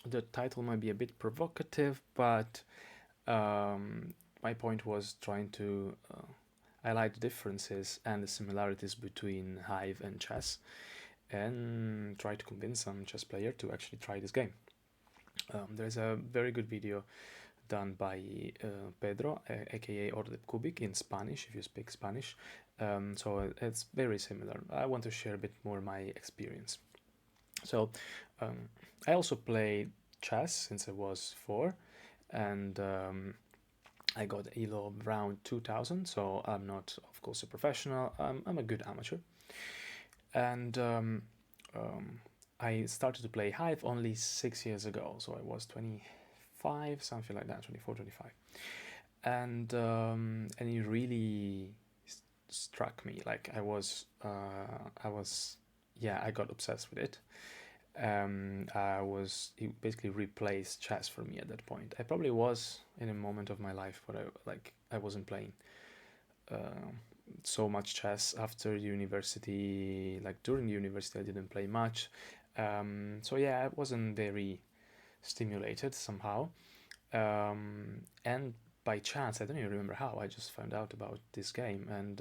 The title might be a bit provocative, but my point was trying to highlight the differences and the similarities between Hive and chess, and try to convince some chess player to actually try this game. There's a very good video done by Pedro, aka Orde Kubik, in Spanish, if you speak Spanish. So it's very similar. I want to share a bit more my experience. So I also played chess since I was 4, and I got ELO of around 2000, so I'm not, of course, a professional. I'm a good amateur. And I started to play Hive only 6 years ago, so I was 25, something like that, 24, 25. And it really struck me. Like yeah, I got obsessed with it. It basically replaced chess for me at that point. I probably was in a moment of my life where I wasn't playing uh, so much chess after university. Like during university, I didn't play much. So yeah, I wasn't very stimulated somehow. And by chance, I don't even remember how, I just found out about this game, and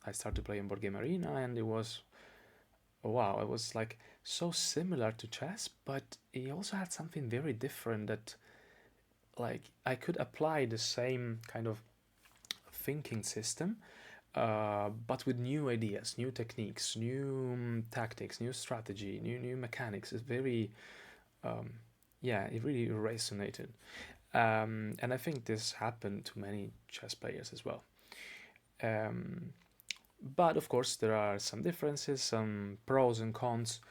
I started playing Board Game Arena, and it was, wow, it was like so similar to chess, but it also had something very different that, like, I could apply the same kind of thinking system, but with new ideas, new techniques, new tactics, new strategy, new mechanics. It's very, yeah, it really resonated. And I think this happened to many chess players as well. Um, but of course, there are some differences, some pros and cons.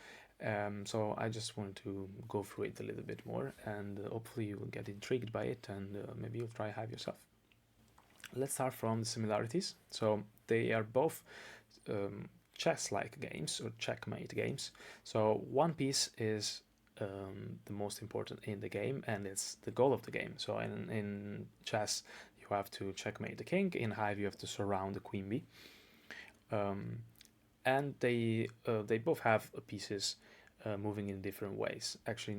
So I just wanted to go through it a little bit more, and hopefully you will get intrigued by it, and maybe you'll try Hive yourself. Let's start from the similarities. So they are both chess-like games or checkmate games. So one piece is the most important in the game, and it's the goal of the game. So in chess, you have to checkmate the king. In Hive, you have to surround the queen bee. Um, and they both have pieces moving in different ways. Actually,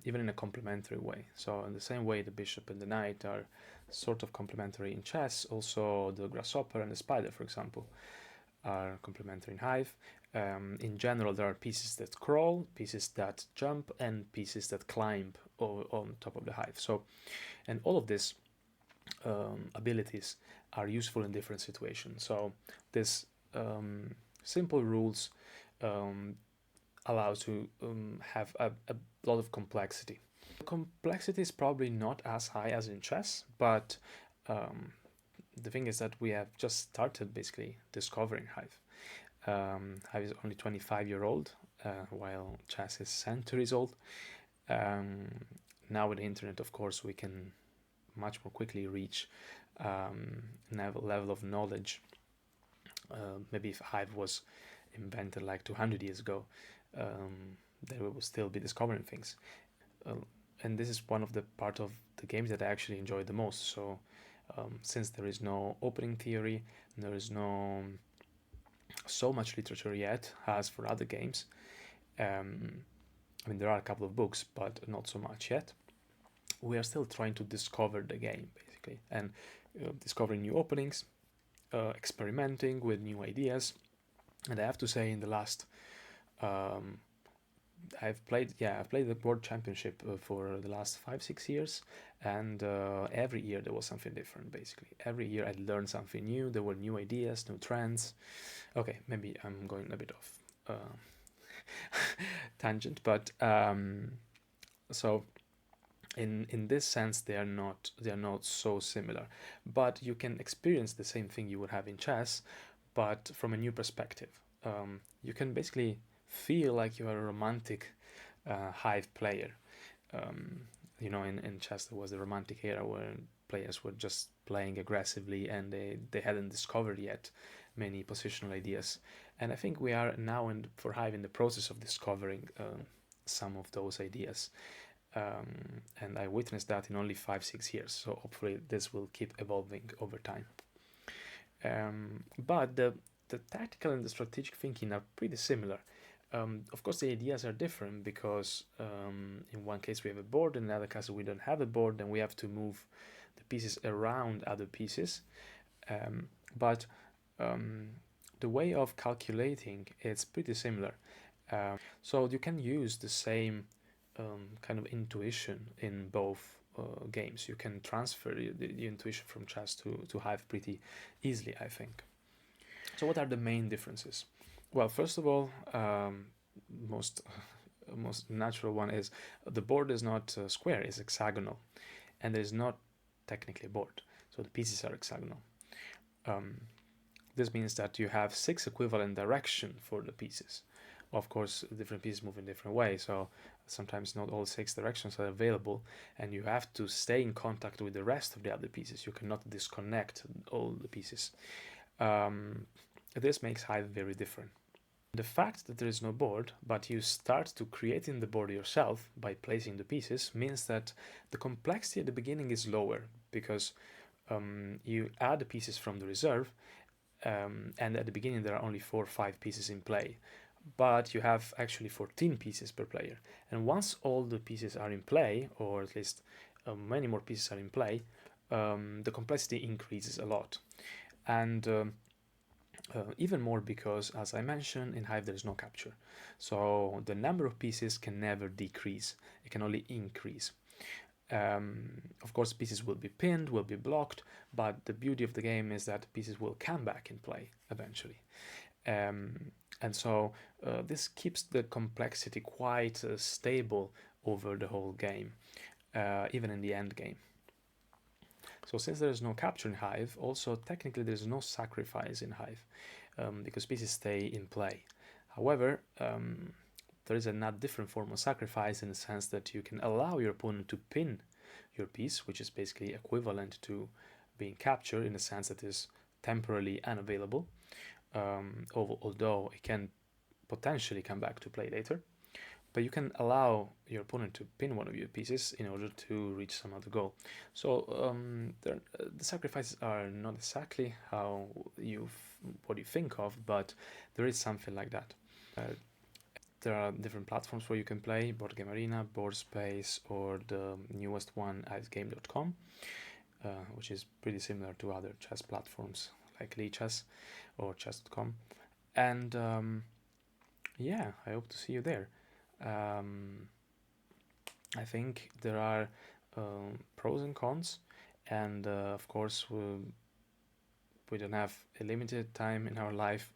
even in a complementary way. So in the same way, the bishop and the knight are sort of complementary in chess. Also, the grasshopper and the spider, for example, are complementary in Hive. In general, there are pieces that crawl, pieces that jump, and pieces that climb on top of the Hive. So, and all of these abilities are useful in different situations. So, this simple rules um, allow to have a lot of complexity. Complexity is probably not as high as in chess, but um, the thing is that we have just started basically discovering Hive. Hive is only 25-year-old, while chess is centuries old. Um, Now with the internet, of course, we can much more quickly reach level of knowledge. Maybe if Hive was invented like 200 years ago, then we will still be discovering things. Uh, and this is one of the part of the games that I actually enjoy the most. So since there is no opening theory, there is no so much literature yet as for other games. I mean, there are a couple of books, but not so much yet. We are still trying to discover the game basically, and discovering new openings, experimenting with new ideas. And I have to say, in the last um, I've played the world championship for the last 5 6 years, and every year there was something different. Basically, every year I learned something new. There were new ideas, new trends. Okay, maybe I'm going a bit off tangent, but so in this sense they are not so similar, but you can experience the same thing you would have in chess, but from a new perspective. You can basically feel like you are a romantic Hive player. Um, in chess there was the romantic era where players were just playing aggressively, and they hadn't discovered yet many positional ideas. And I think we are now for Hive in the process of discovering some of those ideas. And I witnessed that in only 5 6 years. So hopefully this will keep evolving over time. But the tactical and the strategic thinking are pretty similar. Of course, the ideas are different because in one case we have a board, in another case we don't have a board, and we have to move the pieces around other pieces. Um, but the way of calculating it's pretty similar. So you can use the same kind of intuition in both games. You can transfer the intuition from chess to Hive pretty easily, I think. So what are the main differences? Well, first of all, most most natural one is the board is not square; it's hexagonal, and there is not technically a board, so the pieces are hexagonal. Um, this means that you have 6 equivalent direction for the pieces. Of course, different pieces move in different ways, so sometimes not all 6 directions are available, and you have to stay in contact with the rest of the other pieces. You cannot disconnect all the pieces. This makes Hive very different. The fact that there is no board, but you start to creating the board yourself by placing the pieces, means that the complexity at the beginning is lower because you add the pieces from the reserve, and at the beginning there are only 4 or 5 pieces in play, but you have actually 14 pieces per player. And once all the pieces are in play, or at least many more pieces are in play, the complexity increases a lot. And even more because, as I mentioned, in Hive there is no capture. So the number of pieces can never decrease, it can only increase. Of course, pieces will be pinned, will be blocked, but the beauty of the game is that pieces will come back in play eventually. And so this keeps the complexity quite stable over the whole game, even in the end game. So since there is no capture in Hive, also technically there is no sacrifice in Hive, because pieces stay in play. However, there is a not different form of sacrifice in the sense that you can allow your opponent to pin your piece, which is basically equivalent to being captured in the sense that it is temporarily unavailable, although it can potentially come back to play later. But you can allow your opponent to pin one of your pieces in order to reach some other goal. So the sacrifices are not exactly what you think of, but there is something like that. There are different platforms where you can play: Board Game Arena, Board Space, or the newest one, icegame.com, which is pretty similar to other chess platforms like Lichess or chess.com. And yeah, I hope to see you there. I think there are pros and cons, and of course we don't have a limited time in our life.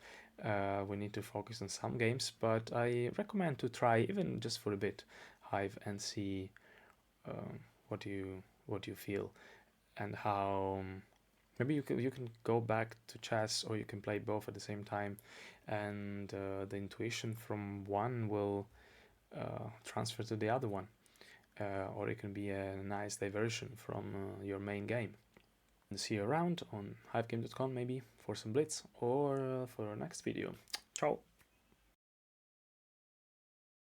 We need to focus on some games, but I recommend to try, even just for a bit, Hive, and see what you feel, and how maybe you can go back to chess, or you can play both at the same time, and the intuition from one will transfer to the other one, or it can be a nice diversion from your main game. And see you around on hivegame.com maybe for some blitz, or for our next video. Ciao!